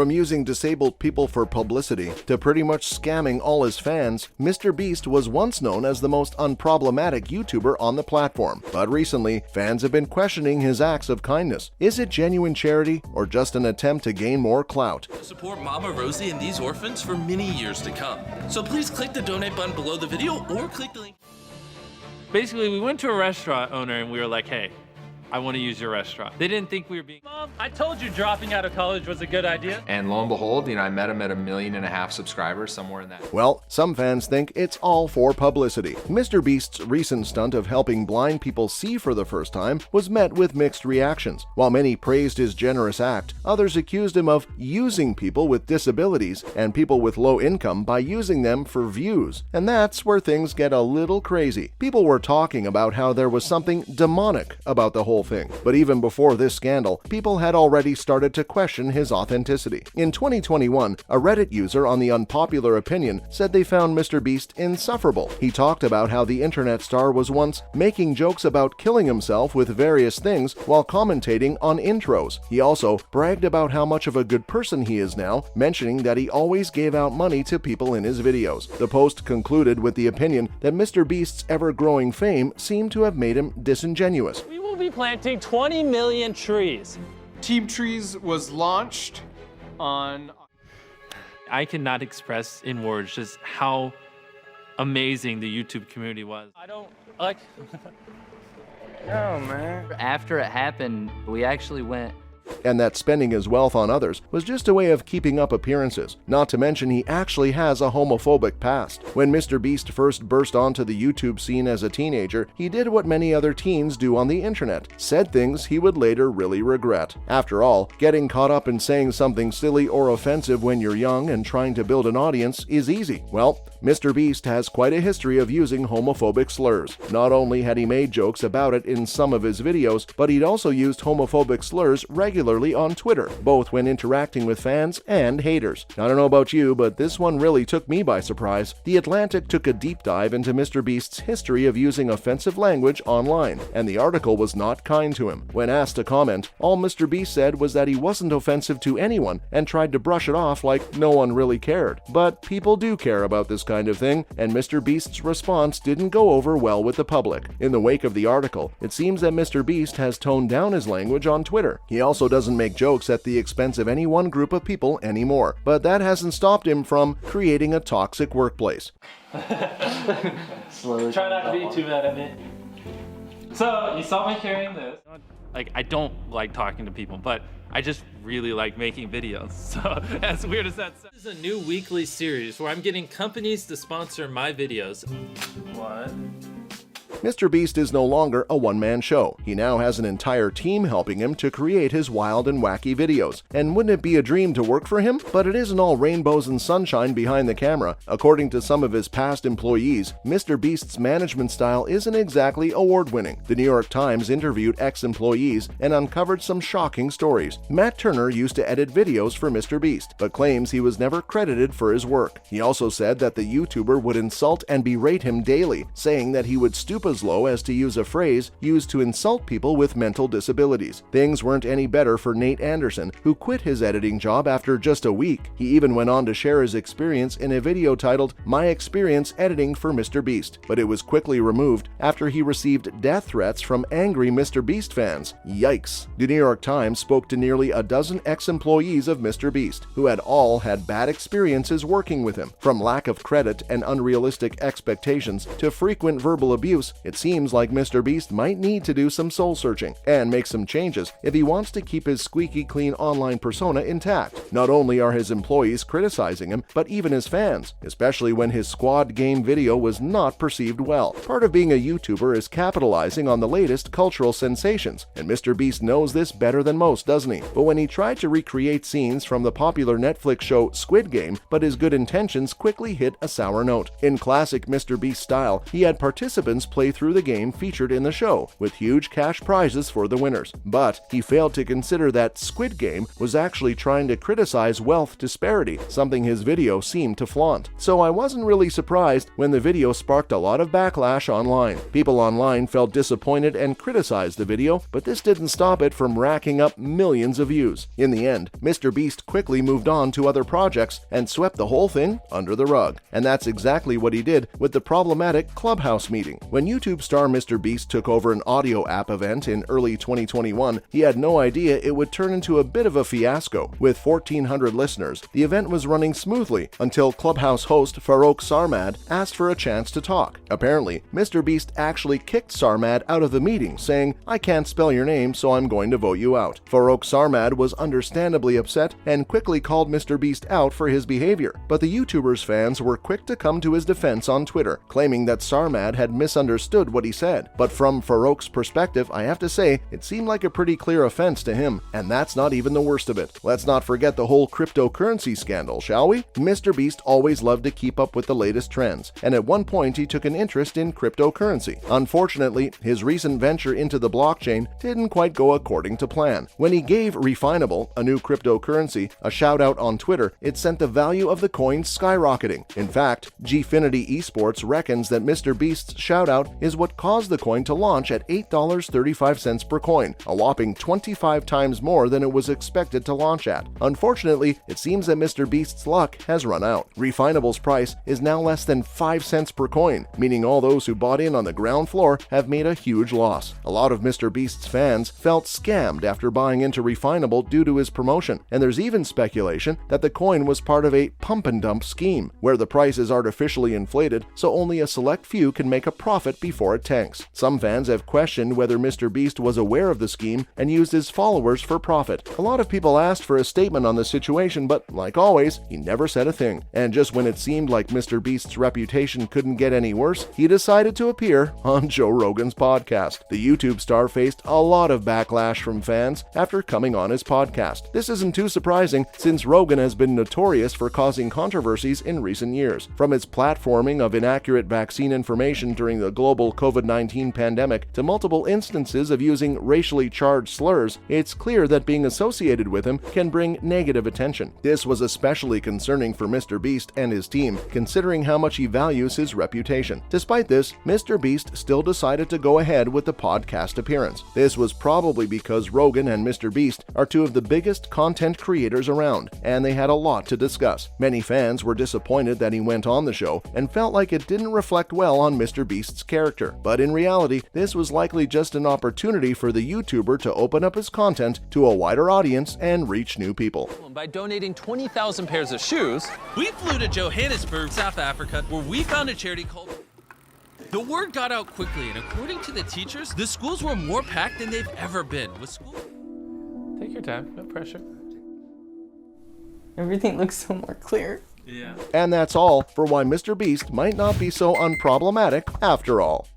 From using disabled people for publicity to pretty much scamming all his fans, MrBeast was once known as the most unproblematic YouTuber on the platform. But recently, fans have been questioning his acts of kindness. Is it genuine charity or just an attempt to gain more clout? Support Mama Rosie and these orphans for many years to come. So please click the donate button below the video or click the link. Basically, we went to a restaurant owner and we were like, hey, I want to use your restaurant. They didn't think we were being... Mom, I told you dropping out of college was a good idea. And lo and behold, I met him at 1.5 million subscribers, somewhere in that. Well, some fans think it's all for publicity. MrBeast's recent stunt of helping blind people see for the first time was met with mixed reactions. While many praised his generous act, others accused him of using people with disabilities and people with low income by using them for views. And that's where things get a little crazy. People were talking about how there was something demonic about the whole thing. But even before this scandal, people had already started to question his authenticity. In 2021, a Reddit user on the Unpopular Opinion said they found MrBeast insufferable. He talked about how the internet star was once making jokes about killing himself with various things while commentating on intros. He also bragged about how much of a good person he is now, mentioning that he always gave out money to people in his videos. The post concluded with the opinion that MrBeast's ever-growing fame seemed to have made him disingenuous. We will be planting 20 million trees. Team Trees was launched on... I cannot express in words just how amazing the YouTube community was. I don't like... No, man. After it happened, we actually went... And that spending his wealth on others was just a way of keeping up appearances. Not to mention he actually has a homophobic past. When MrBeast first burst onto the YouTube scene as a teenager, he did what many other teens do on the internet, said things he would later really regret. After all, getting caught up in saying something silly or offensive when you're young and trying to build an audience is easy. Well, MrBeast has quite a history of using homophobic slurs. Not only had he made jokes about it in some of his videos, but he'd also used homophobic slurs regularly on Twitter, both when interacting with fans and haters. I don't know about you, but this one really took me by surprise. The Atlantic took a deep dive into MrBeast's history of using offensive language online, and the article was not kind to him. When asked to comment, all MrBeast said was that he wasn't offensive to anyone and tried to brush it off like no one really cared. But people do care about this kind of thing, and MrBeast's response didn't go over well with the public. In the wake of the article, it seems that MrBeast has toned down his language on Twitter. He also doesn't make jokes at the expense of any one group of people anymore, but that hasn't stopped him from creating a toxic workplace. Try not to be too mad at me. So, you saw me carrying this. Like, I don't like talking to people, but I just really like making videos. So, as weird as that sounds. This is a new weekly series where I'm getting companies to sponsor my videos. What? MrBeast is no longer a one-man show. He now has an entire team helping him to create his wild and wacky videos. And wouldn't it be a dream to work for him? But it isn't all rainbows and sunshine behind the camera. According to some of his past employees, MrBeast's management style isn't exactly award-winning. The New York Times interviewed ex-employees and uncovered some shocking stories. Matt Turner used to edit videos for MrBeast, but claims he was never credited for his work. He also said that the YouTuber would insult and berate him daily, saying that he would stoop as low as to use a phrase used to insult people with mental disabilities. Things weren't any better for Nate Anderson, who quit his editing job after just a week. He even went on to share his experience in a video titled "My Experience Editing for MrBeast," but it was quickly removed after he received death threats from angry MrBeast fans. Yikes! The New York Times spoke to nearly a dozen ex-employees of MrBeast, who had all had bad experiences working with him. From lack of credit and unrealistic expectations to frequent verbal abuse, it seems like MrBeast might need to do some soul-searching and make some changes if he wants to keep his squeaky clean online persona intact. Not only are his employees criticizing him, but even his fans, especially when his squad game video was not perceived well. Part of being a YouTuber is capitalizing on the latest cultural sensations, and MrBeast knows this better than most, doesn't he? But when he tried to recreate scenes from the popular Netflix show Squid Game, but his good intentions quickly hit a sour note. In classic MrBeast style, he had participants play play through the game featured in the show, with huge cash prizes for the winners. But he failed to consider that Squid Game was actually trying to criticize wealth disparity, something his video seemed to flaunt. So I wasn't really surprised when the video sparked a lot of backlash online. People online felt disappointed and criticized the video, but this didn't stop it from racking up millions of views. In the end, MrBeast quickly moved on to other projects and swept the whole thing under the rug. And that's exactly what he did with the problematic Clubhouse meeting. When YouTube star MrBeast took over an audio app event in early 2021, he had no idea it would turn into a bit of a fiasco. With 1,400 listeners, the event was running smoothly until Clubhouse host Farouk Sarmad asked for a chance to talk. Apparently, MrBeast actually kicked Sarmad out of the meeting, saying, "I can't spell your name, so I'm going to vote you out." Farouk Sarmad was understandably upset and quickly called MrBeast out for his behavior. But the YouTuber's fans were quick to come to his defense on Twitter, claiming that Sarmad had misunderstood what he said. But from Farouk's perspective, I have to say, it seemed like a pretty clear offense to him, and that's not even the worst of it. Let's not forget the whole cryptocurrency scandal, shall we? MrBeast always loved to keep up with the latest trends, and at one point he took an interest in cryptocurrency. Unfortunately, his recent venture into the blockchain didn't quite go according to plan. When he gave Refinable, a new cryptocurrency, a shout out on Twitter, it sent the value of the coin skyrocketing. In fact, Gfinity Esports reckons that MrBeast's shout out is what caused the coin to launch at $8.35 per coin, a whopping 25 times more than it was expected to launch at. Unfortunately, it seems that MrBeast's luck has run out. Refinable's price is now less than 5 cents per coin, meaning all those who bought in on the ground floor have made a huge loss. A lot of MrBeast's fans felt scammed after buying into Refinable due to his promotion, and there's even speculation that the coin was part of a pump and dump scheme, where the price is artificially inflated so only a select few can make a profit before it tanks. Some fans have questioned whether MrBeast was aware of the scheme and used his followers for profit. A lot of people asked for a statement on the situation, but like always, he never said a thing. And just when it seemed like MrBeast's reputation couldn't get any worse, he decided to appear on Joe Rogan's podcast. The YouTube star faced a lot of backlash from fans after coming on his podcast. This isn't too surprising, since Rogan has been notorious for causing controversies in recent years. From its platforming of inaccurate vaccine information during the global COVID-19 pandemic to multiple instances of using racially charged slurs, it's clear that being associated with him can bring negative attention. This was especially concerning for MrBeast and his team, considering how much he values his reputation. Despite this, MrBeast still decided to go ahead with the podcast appearance. This was probably because Rogan and MrBeast are two of the biggest content creators around, and they had a lot to discuss. Many fans were disappointed that he went on the show and felt like it didn't reflect well on MrBeast's character. But in reality, this was likely just an opportunity for the YouTuber to open up his content to a wider audience and reach new people. By donating 20,000 pairs of shoes, We flew to Johannesburg, South Africa, where we found a charity called... The word got out quickly, and according to the teachers, the schools were more packed than they've ever been. With school... Take your time, no pressure. Everything looks so more clear. Yeah. And that's all for why MrBeast might not be so unproblematic after all.